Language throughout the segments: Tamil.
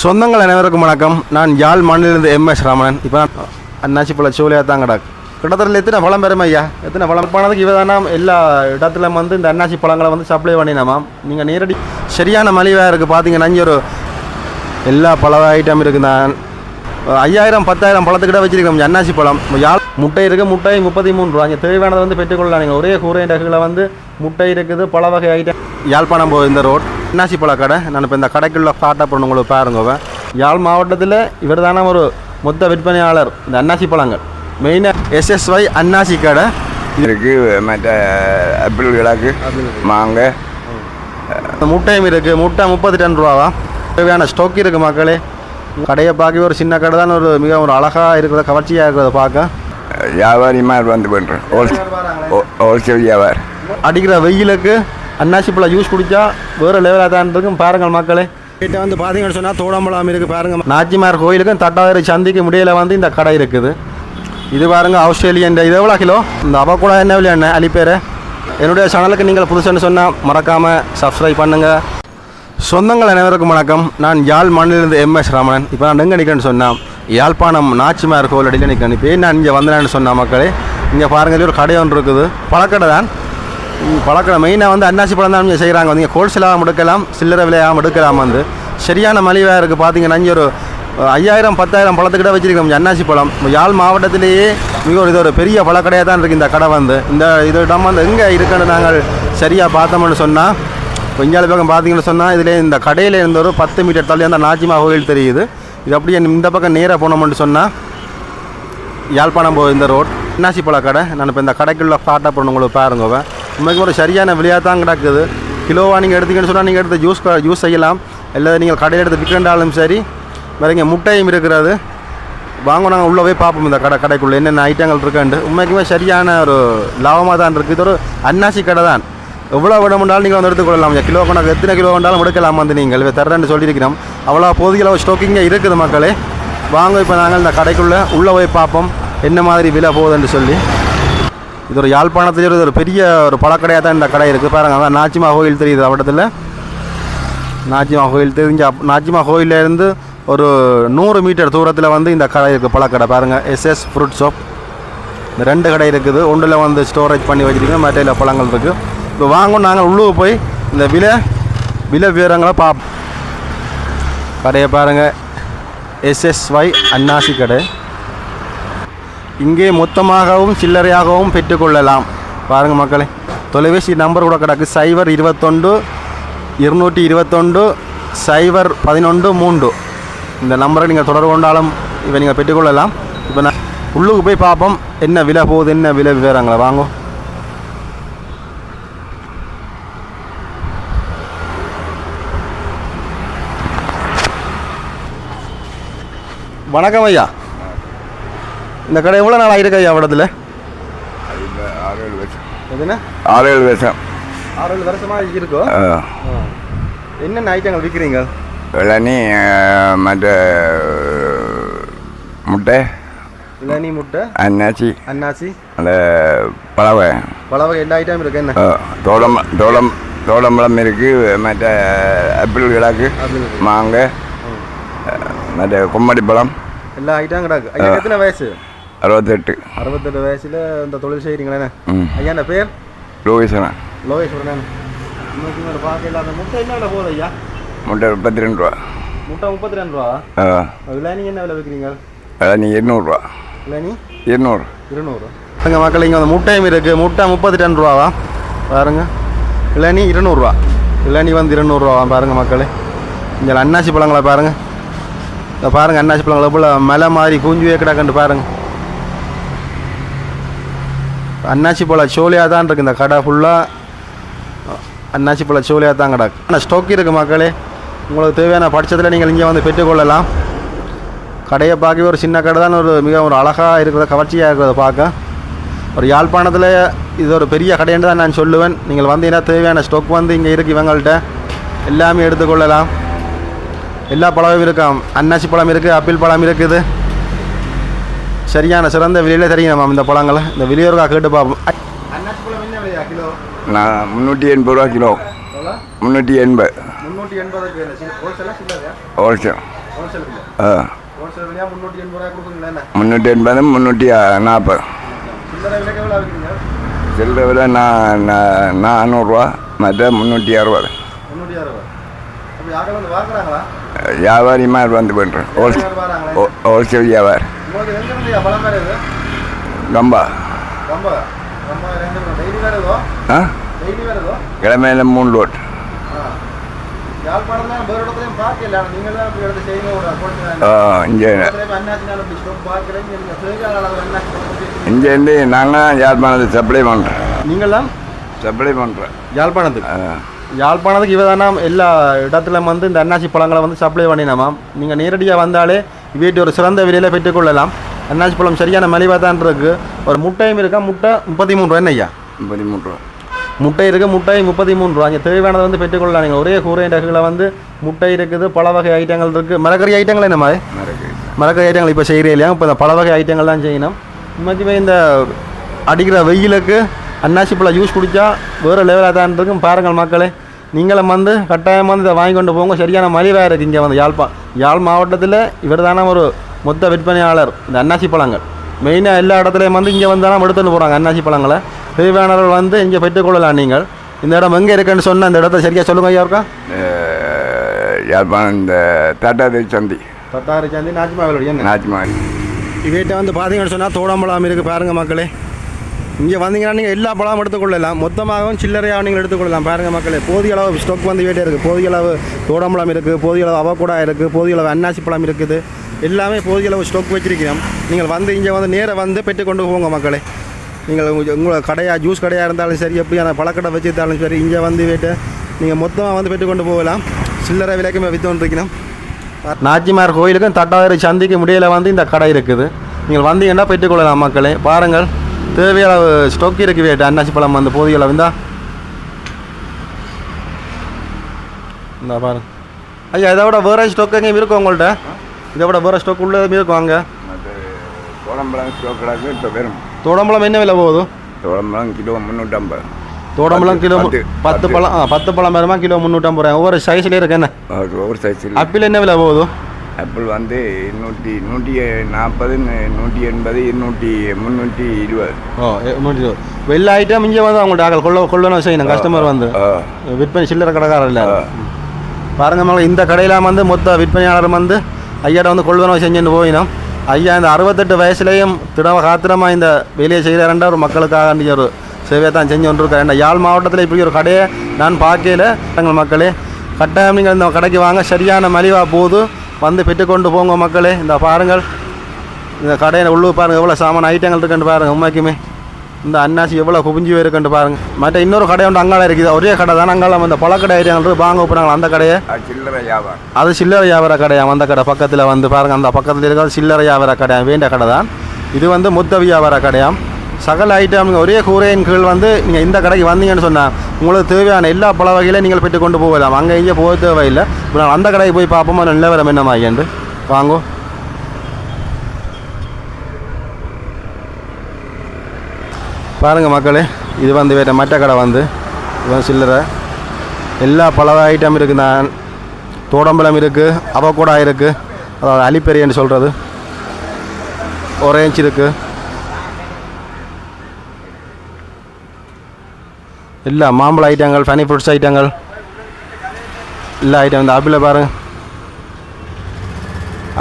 சொந்தங்கள் அனைவருக்கும் வணக்கம். நான் யாழ் மாநிலிருந்து MS ராமணன். இப்போ அண்ணாச்சி பழ சோழியாக தான் கிடக்கு. கிட்டத்தட்ட எத்தனை பழம் பெறும் ஐயா? எத்தனை பழம் போனதுக்கு இவதானா எல்லா இடத்துல வந்து இந்த அண்ணாச்சி பழங்களை வந்து சப்ளை பண்ணினாமாம். நீங்கள் நேரடி சரியான மலிவாக இருக்குது. பார்த்தீங்கன்னா இங்கே ஒரு எல்லா பழ ஐட்டம் இருக்குது. நான் 5000-10,000 பழத்துக்கிட்ட வச்சுருக்கோம். அண்ணாச்சி பழம் யாழ் முட்டை இருக்குது. முட்டை 33 ரூபா. இங்கே தேவையானதை வந்து பெற்றுக்கொள்ளலாம். நீங்கள் ஒரே கூரை டகுகளை வந்து முட்டை இருக்குது, பல வகை ஐட்டம். யாழ்ப்பாணம் போகுது இந்த ரோட் அண்ணாச்சி பழ கடை. நான் இப்போ இந்த கடைக்குள்ள ஸ்டார்ட் பண்ண உங்களுக்கு பாருங்க. யாழ் மாவட்டத்தில் இவர் தானே ஒரு மொத்த விற்பனையாளர். இந்த அண்ணாச்சி பழங்கள் மெயினாக SSY அண்ணாச்சி கடை இருக்குது. மற்ற ஆப்பிள் கிழக்கு மாங்காய் முட்டையும் இருக்குது. முட்டை 32 ரூபாவா. தேவையான ஸ்டாக் இருக்குது மக்களே. கடையை பார்க்க ஒரு சின்ன கடை தான், ஒரு மிக ஒரு அழகாக இருக்கிறத, கவர்ச்சியாக இருக்கிறத பார்க்க. வியாபாரி மாதிரி வந்து பண்ணுறேன். ஹோல்சேல் வியாபாரி. அடிக்கிற வெயிலுக்கு அண்ணாச்சி பழம் ஜூஸ் குடித்தா வேறு லெவலாக தான் இருக்கும். பாருங்கள் மக்களே, கிட்ட வந்து பார்த்தீங்கன்னு சொன்னால் தோடம்பழம் இருக்குது. பாருங்கள், நாச்சிமார் கோயிலுக்கும் தட்டாதிரி சந்திக்கு முடியல வந்து இந்த கடை இருக்குது. இது பாருங்கள் ஆஸ்திரேலியன். இது எவ்வளோ கிலோ? இந்த அவக்கூட என்ன விலை என்ன அலிப்பேர்? என்னுடைய சேனலுக்கு நீங்கள் புதுசுன்னு சொன்னால் மறக்காமல் சப்ஸ்கிரைப் பண்ணுங்கள். சொந்தங்கள் அனைவருக்கும் வணக்கம். நான் யாழ் மாநிலிருந்து MS ராமணன். இப்போ நான் எங்கே நிற்கிறேன்னு சொன்னால் யாழ்ப்பாணம் நாச்சிமார் கோவில் அடியில் நிற்கிறேன். இப்போ நான் இங்கே வந்தேன்னு சொன்னால் மக்களே, இங்கே பாருங்கள் ஒரு கடை ஒன்று இருக்குது. பழக்கடை தான். பழக்கடை மெயினாக வந்து அண்ணாச்சி பழம் தான் இங்கே செய்கிறாங்க. வந்து இங்கே ஹோல்சேலாகவும் எடுக்கலாம், சில்லறை விலையாகவும் எடுக்கலாம். வந்து சரியான மலிவாக இருக்குது. பார்த்தீங்கன்னா இங்கே ஒரு 5000-10,000 பழத்துக்கிட்ட வச்சுருக்கோம். அண்ணாச்சி பழம் யாழ் மாவட்டத்திலேயே மிக இது ஒரு பெரிய பழக்கடையாக தான் இருக்குது இந்த கடை. வந்து இந்த இடம் வந்து எங்கே இருக்குன்னு நாங்கள் சரியாக பார்த்தோம்னு சொன்னால், கொஞ்சால பக்கம் பார்த்தீங்கன்னு சொன்னால் இதில் இந்த கடையில் இருந்த ஒரு 10 மீட்டர் தள்ளி அந்த நாச்சிமா கோயில் தெரியுது. இது அப்படியே இந்த பக்கம் நேராக போனோம்னு சொன்னால் யாழ்ப்பாணம் போகுது இந்த ரோட் அண்ணாச்சி பழ கடை. நான் இப்போ இந்த கடைக்குள்ள ஸ்டார்ட் பண்ண உங்களுக்கு பாருங்க. உண்மைக்கு ஒரு சரியான விலையாக தான் கிடக்குது. கிலோவாக நீங்கள் எடுத்தீங்கன்னு சொன்னால் நீங்கள் எடுத்து ஜூஸ் செய்யலாம். இல்லை நீங்கள் கடையில் எடுத்து விற்கண்டாலும் சரி. வேறு இங்கே முட்டையும் இருக்கிறது. வாங்க நாங்கள் உள்ளே போய் பார்ப்போம் இந்த கடைக்குள்ளே என்னென்ன ஐட்டங்கள் இருக்காண்டு. உண்மைக்குமே சரியான ஒரு லாபமாக தான் இருக்குது. இது ஒரு அண்ணாச்சி கடை தான். எவ்வளோ விட முடியாலும் நீங்கள் வந்து எடுத்துக்கொள்ளலாம். கிலோ கணக்கு எத்தனை கிலோ வேண்டாலும் எடுக்கலாம். வந்து நீங்கள் தர்றேன்னு சொல்லியிருக்கிறோம். அவ்வளோ போதிய அளவு ஸ்டாக்கிங்கே இருக்குது மக்களே. வாங்க இப்போ நாங்கள் இந்த கடைக்குள்ளே உள்ளே போய் பார்ப்போம் என்ன மாதிரி விலை போகுதுன்னு சொல்லி. இது ஒரு யாழ்ப்பாணத்தில் ஒரு பெரிய ஒரு பழக்கடையாக தான் இந்த கடை இருக்குது. பாருங்கள், அதான் நாச்சிமா கோயில் தெரியுது. அவடத்தில் நாச்சிமா கோயில் தெரிஞ்ச நாச்சிமா கோயிலேருந்து ஒரு 100 மீட்டர் தூரத்தில் வந்து இந்த கடை இருக்குது, பழக்கடை. பாருங்கள், SS ஃப்ரூட் ஷாப். இந்த 2 கடை இருக்குது. ஒன்றில் வந்து ஸ்டோரேஜ் பண்ணி வச்சுருக்கோம், மற்ற பழங்கள் இருக்குது. இப்போ வாங்க நாங்கள் உள்ளே போய் இந்த விலை விவரங்களை பார்ப்போம். கடையை பாருங்கள், SSY அண்ணாச்சி கடை. இங்கே மொத்தமாகவும் சில்லறையாகவும் பெற்றுக்கொள்ளலாம். பாருங்கள் மக்களே, தொலைபேசி நம்பர் கூட கிடக்கு. 021 221 011 3. இந்த நம்பரை நீங்கள் தொடர்பு கொண்டாலும் இதை நீங்கள் பெற்றுக்கொள்ளலாம். இப்போ நான் உள்ளுக்கு போய் பார்ப்போம் என்ன விலை போகுது, என்ன விலை விவரங்களை. வாங்க. வணக்கம் ஐயா. இந்த கடை எவ்வளோ நாள் ஆகிருக்கு ஐயா இடத்துல? 6-7 வருஷம். எதுனா 6-7 வருஷம். 6-7 வருஷமாக இருக்கும். என்னென்ன ஐட்டங்கள் விற்கிறீங்க? இளநீ, மற்ற முட்டை, இளநீ முட்டை, அன்னாசி, அந்த பழவை எல்லா ஐட்டம் இருக்குது. என்ன தோடம்பழம் இருக்குது. மற்ற ஆப்பிள் கிழக்கு மாங்காய், மற்ற கொம்மடி பழம், எல்லா ஐட்டம் கிடக்கு. ஐயா எத்தனை வயசு? 68 வயசில் இந்த தொழில் செய்கிறீங்களே ஐயா? அந்த பேர் லோகேஸ்வரன். பார்க்க இல்லாத முட்டை என்ன போகுது ஐயா? முட்டை 32 ரூபா. முட்டை 32 ரூபா. இளநீ என்ன விலை விற்கிறீங்க? இளநீ 200 ரூபா. இளநீ 200. எங்கள் மக்கள் இங்கே வந்து முட்டையும் இருக்குது. முட்டை 32 ரூபாவா? பாருங்கள், இளநீ 200 ரூபா. இளநீ வந்து 200 ரூபாவா? பாருங்கள் மக்களே. இங்கே அண்ணாச்சி பழங்களை பாருங்கள். இதை பாருங்கள், அண்ணாச்சி பழங்களை எவ்வளோ மலை மாதிரி கூஞ்சுவே கிடக்குன்னு பாருங்கள். அண்ணாச்சி பழ சோழியாக தான் இருக்குது. இந்த கடை ஃபுல்லாக அண்ணாச்சி பழ சோழியாக தான் கிடக்கு. ஆனால் ஸ்டாக் இருக்குது மக்களே. உங்களுக்கு தேவையான பட்சத்தில் நீங்கள் இங்கே வந்து பெற்றுக்கொள்ளலாம். கடையை பார்க்கவே ஒரு சின்ன கடை தான், ஒரு மிக ஒரு அழகாக இருக்கிறத, கவர்ச்சியாக இருக்கிறத பார்க்க. ஒரு யாழ்ப்பாணத்தில் இது ஒரு பெரிய கடைன்னு தான் நான் சொல்லுவேன். நீங்கள் வந்தீங்கன்னா தேவையான ஸ்டாக் வந்து இங்கே இருக்குது. இவங்கள்ட்ட எல்லாமே எடுத்துக்கொள்ளலாம். எல்லா பழமும் இருக்கும். அன்னாசி பழம் இருக்குது, ஆப்பிள் பழம் இருக்குது. சரியான சிறந்த விலையில் தெரியும் மேம் இந்த பழங்களை. இந்த விலையோருக்கா கேட்டு பார்ப்போம். அன்னாசி பழம் என்ன விலையா கிலோ? நான் 380 ரூபா கிலோ. 380. 380 ஹோல்சேல். ஹோல்சேல் விலையா 380 ரூபாய் கொடுக்குறீங்களா என்ன? 380 340. சில்லறை விலைக்கு எவ்வளோ விற்கிறீங்க? சில்லறை விலை 400 மற்ற 360. 360. அப்போ யாரும் வந்து வாங்குறாங்களா? வியாபாரி மாதிரி வந்து பண்ணுறேன். ஹோல்சேல் வியாபாரி. உங்களுக்கு எங்கே பழம் வேறு இது? கம்பா. கம்பா கம்பா டெய்லி வேறு ஏதோ? டெய்லி வேறு ஏதோ? கிழமையில 3 லோட். யாழ்ப்பாணம் தான் வேறு இடத்துலையும் பார்க்கல. நீங்கள் தான் இப்படி எடுத்து செய்யுங்க. இங்கேருந்து நாங்கள் யாழ்ப்பாணத்தை சப்ளை பண்ணுறோம். நீங்கள் தான் சப்ளை பண்ணுறோம் யாழ்ப்பாணத்துக்கு இவதானா எல்லா இடத்துல வந்து இந்த அன்னாசி பழங்களை வந்து சப்ளை பண்ணினாமா. நீங்கள் நேரடியாக வந்தாலே வீட்டு ஒரு சிறந்த விலையில் பெற்றுக்கொள்ளலாம். அன்னாசி பழம் சரியான மலிவாக தான் இருக்குது. ஒரு முட்டையும் இருக்கா. முட்டை 33 ரூபா. என்ன ஐயா? 33 ரூபா முட்டை இருக்குது. முட்டை 33 ரூபா. இங்கே தேவையானதை வந்து பெற்றுக்கொள்ளலாம். நீங்கள் ஒரே கூரை ரகங்களை வந்து முட்டை இருக்குது. பல வகை ஐட்டங்கள் இருக்குது. மரக்கறி ஐட்டங்கள் என்ன மாதிரி மரக்கறி ஐட்டங்கள் இப்போ செய்கிறே இல்லையா? இப்போ இந்த பல வகை ஐட்டங்கள் தான் செய்யணும். உண்மைக்குமே இந்த அடிக்கிற வெயிலுக்கு அன்னாசி பழம் ஜூஸ் குடித்தா வேறு லெவலாக தான் இருக்கும். பாருங்கள் மக்களே, நீங்களும் வந்து கட்டாயமாக வந்து இதை வாங்கி கொண்டு போங்க. சரியான மலிவாக இருக்குது. இங்கே வந்து யாழ் மாவட்டத்தில் இவர் தானே ஒரு மொத்த விற்பனையாளர். இந்த அன்னாசி பழங்கள் மெயினாக எல்லா இடத்துலையும் வந்து இங்கே வந்தாலும் எடுத்துன்னு போகிறாங்க அன்னாசி பழங்களை. தேவையானவர்கள் வந்து இங்கே பெற்றுக்கொள்ளலாம். நீங்கள் இந்த இடம் எங்கே இருக்குன்னு சொன்னால் இந்த இடத்த சரியாக சொல்லுங்க ஐயா. இருக்கா யாழ்ப்பாணம் இந்த தட்டாரி சந்தி நாச்சிமாவளி இவர்கிட்ட வந்து பார்த்தீங்கன்னு சொன்னால் தோடம்பழம் இருக்குது. பாருங்கள் மக்களே, இங்கே வந்தீங்கன்னா நீங்கள் எல்லா பழமும் எடுத்துக்கொள்ளலாம். மொத்தமாகவும் சில்லறையாக நீங்கள் எடுத்துக்கொள்ளலாம். பாருங்கள் மக்களே, போதிய அளவு ஸ்டாக் வந்து வீட்டே இருக்குது. போதிய அளவு தோடம்பழம் இருக்குது. போதிய அளவு அவக்கூடா இருக்குது. போதிய அளவு அன்னாசி பழம் இருக்குது. எல்லாமே போதிய அளவு ஸ்டாக் வச்சிருக்கிறோம். நீங்கள் வந்து இங்கே வந்து நேராக வந்து பெற்றுக்கொண்டு போங்க மக்களே. நீங்கள் உங்களை கடையாக ஜூஸ் கடையாக இருந்தாலும் சரி, எப்படியான பழக்கடை வச்சுருந்தாலும் சரி, இங்கே வந்து வீட்டு நீங்கள் மொத்தமாக வந்து பெற்றுக்கொண்டு போகலாம். சில்லறை விலைக்குமே விற்று கொண்டிருக்கணும். நாச்சிமார் கோயிலுக்கும் தட்டாயிரம் சந்திக்கு முடியல வந்து இந்த கடை இருக்குது. நீங்கள் வந்தீங்கன்னா பெற்றுக்கொள்ளலாம் மக்களே. பாருங்கள், தேவையான ஸ்டாக் இருக்குது. வேட்டு அன்னாசி பழம் வந்து போதிய அளவு இந்த பாருங்க ஐயா. இதை விட வேறு ஸ்டாக் எங்கேயும் இருக்கும் உங்கள்கிட்ட? இதை விட வேறு ஸ்டாக் உள்ளதும் இருக்கும் அங்கே? தோடம்பழம் ஸ்டாக் கிடக்கு. இப்போ வெறும் தோடம்பழம் என்ன விலை போகுது? தோடம்பழம் கிலோ 350. தோடம்பழம் கிலோ 10 பழம் 10 பழம் வேறுமா கிலோ 350 ரூபாய். ஒவ்வொரு சைஸ்லேயே இருக்கு என்ன? ஒவ்வொரு சைஸில். ஆப்பிள் என்ன விலை போகுது? ஆப்பிள் வந்து 140 180 320. 320. வெள்ளை ஐட்டம் இங்கே வந்து அவங்கள்ட்ட ஆகல் கொள்ளணும் செய்யணும். கஸ்டமர் வந்து விற்பனை சில்லறை கடைக்காரர் இல்லை. பாருங்கள் மகள், இந்த கடையில் வந்து மொத்த விற்பனையாளர் வந்து ஐயாட்ட வந்து கொள்வனவு செஞ்சுட்டு போயினோம். ஐயா இந்த 68 வயசுலேயும் காத்திரமாக இந்த வேலையை செய்கிறாருன்ற ஒரு மக்களுக்காக ஒரு சேவையை தான் செஞ்சு கொண்டிருக்காரு. யாழ் மாவட்டத்தில் இப்படி ஒரு கடையை நான் பார்க்கல. எங்கள் மக்களே, கட்டாயம் நீங்கள் இந்த கடைக்கு வாங்க. சரியான மலிவாக போகுது. வந்து பெற்றுக்கொண்டு போங்க மக்களே. இந்த பாருங்கள், இந்த கடையில் உள்ளூர் பாருங்கள் எவ்வளோ சாமான ஐட்டங்கள் இருக்குன்னு பாருங்கள். உண்மைக்குமே இந்த அன்னாசி எவ்வளோ குவிஞ்சி இருக்குன்னு பாருங்கள். மற்ற இன்னொரு கடை ஒன்று அங்கால இருக்குது. ஒரே கடை தான். அங்கால அந்த பழக்கடை ஐட்டங்கள் வாங்க போகிறாங்க. அந்த கடையை சில்லறை வியாபாரம். அது சில்லறை வியாபார கடையா? அந்த கடை பக்கத்தில் வந்து பாருங்கள். அந்த பக்கத்தில் இருக்கிறது சில்லறை வியாபார கடையா? வேண்டிய கடை தான். இது வந்து மொத்த வியாபார கடையாம். சகல ஐட்டம் நீங்கள் ஒரே கூரையின் கீழ் வந்து நீங்கள் இந்த கடைக்கு வந்தீங்கன்னு சொன்னால் உங்களுக்கு தேவையான எல்லா பல வகையிலையும் நீங்கள் பெற்றுக்கொண்டு போகலாம். அங்கே இங்கே போக தேவையில்லை. இப்போ நான் அந்த கடைக்கு போய் பார்ப்போமா நிலவரம் என்னமா என்று வாங்கோ. பாருங்கள் மக்களே, இது வந்து வேறு மற்ற கடை வந்து இது சில்லறை எல்லா பல ஐட்டம் இருக்குது. நான் தோடம்பழம் இருக்குது, அவக்கூடா இருக்குது, அதாவது அலிப்பெரியன்னு சொல்கிறது, ஒரேஞ்ச் இருக்குது. எல்லா மாம்பழ ஐட்டங்கள், ஃபனி ஃப்ரூட்ஸ் ஐட்டங்கள் எல்லா ஐட்டம். இந்த ஆப்பிளை பாருங்கள்.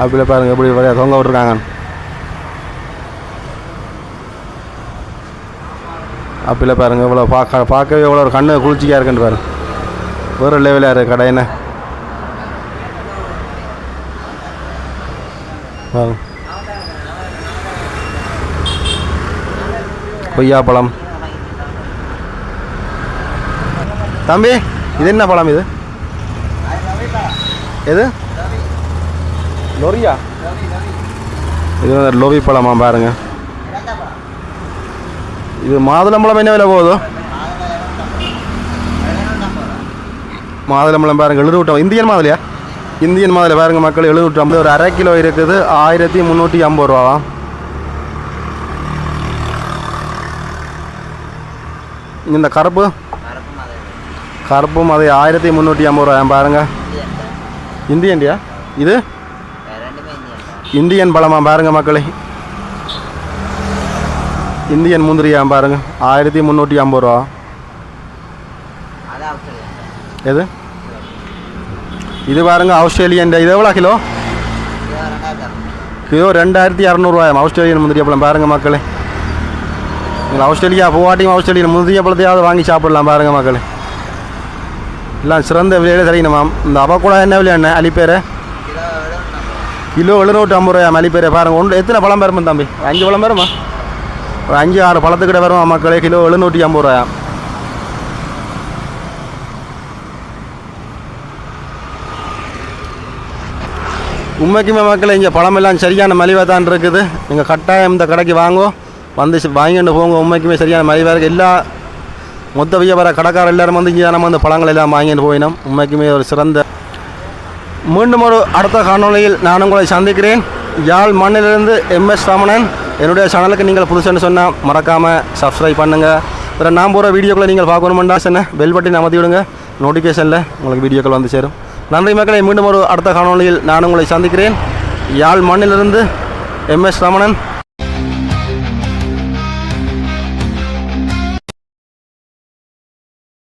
ஆப்பிளை பாருங்கள் எப்படி வரையா தொங்க விட்ருக்காங்க. ஆப்பிளை பாருங்கள் இவ்வளோ பார்க்கவே எவ்வளோ ஒரு கண்ணு குளிர்ச்சியாக இருக்குன்னு பாருங்கள். வேறு லெவலாக இருக்குது கடை. என்ன பாருங்க. கொய்யாப்பழம். தம்பி இது என்ன பழம்? இது எது? லொரியா? இது வந்து லோவி பழமா பாருங்க. இது மாதுளம்பழம் என்ன விலை போகுது? மாதுளம்பழம் பாருங்கள் 70. இந்தியன் மாதுளையா? இந்தியன் மாதுளை பாருங்கள் மக்கள் 750. ஒரு அரை கிலோ இருக்குது 1350 ரூபாவா. இந்த கருப்பும் அது 1350 ரூபாய் பாருங்கள். இந்தியன்டியா இது? இந்தியன் பழமா பாருங்க மக்களே, இந்தியன் முந்திரியா பாருங்க 1350 ரூபா. எது இது பாருங்க ஆஸ்திரேலியன். இது எவ்வளோ கிலோ? கிலோ 2200 ஆஸ்திரேலியன் முந்திரி பழம் பாருங்க மக்களே. நீங்கள் ஆஸ்திரேலியா போவாட்டியும் ஆஸ்திரேலியன் முந்திரி பழத்தையாவது வாங்கி சாப்பிடலாம் பாருங்க மக்களே. எல்லாம் சிறந்த விலையில் சரிங்கம்மா. இந்த அவக்கூடா என்ன விலை என்ன அலிப்பேரை? கிலோ 750 ரூபாய் அலிப்பேரை பாருங்கள். ஒன்று எத்தனை பழம் பெறுமா தம்பி? 5 பழம் பெறுமா? ஒரு 5-6 பழத்துக்கிட்ட வரும் மக்களே. கிலோ 750 ரூபாயா. உண்மைக்குமே மக்களே இங்கே பழமெல்லாம் சரியான மலிவாக தான் இருக்குது. நீங்கள் கட்டாயம் இந்த கடைக்கு வாங்கோ, வந்து வாங்கிட்டு போங்க. உண்மைக்குமே சரியான மலிவாக இருக்குது. எல்லா மொத்த வியாபார கடைக்கார எல்லாரும் வந்து இங்கே நம்ம அந்த பழங்கள் எல்லாம் வாங்கிட்டு போயினோம். உண்மைக்குமே ஒரு சிறந்த. மீண்டும் ஒரு அடுத்த காணொலியில் நான் உங்களை சந்திக்கிறேன். யாழ் மண்ணிலிருந்து MS ரமணன். என்னுடைய சேனலுக்கு நீங்கள் புதுசுன்னு சொன்னால் மறக்காமல் சப்ஸ்கிரைப் பண்ணுங்கள். அப்புறம் நான் போகிற வீடியோக்களை நீங்கள் பார்க்கணுமெண்டா சொன்ன பெல் பட்டன் அமர்த்தி விடுங்க. நோட்டிஃபிகேஷனில் உங்களுக்கு வீடியோக்கள் வந்து சேரும். நன்றி மக்களை. மீண்டும் ஒரு அடுத்த காணொலியில் நான் உங்களை சந்திக்கிறேன். யாழ் மண்ணிலிருந்து MS ரமணன்.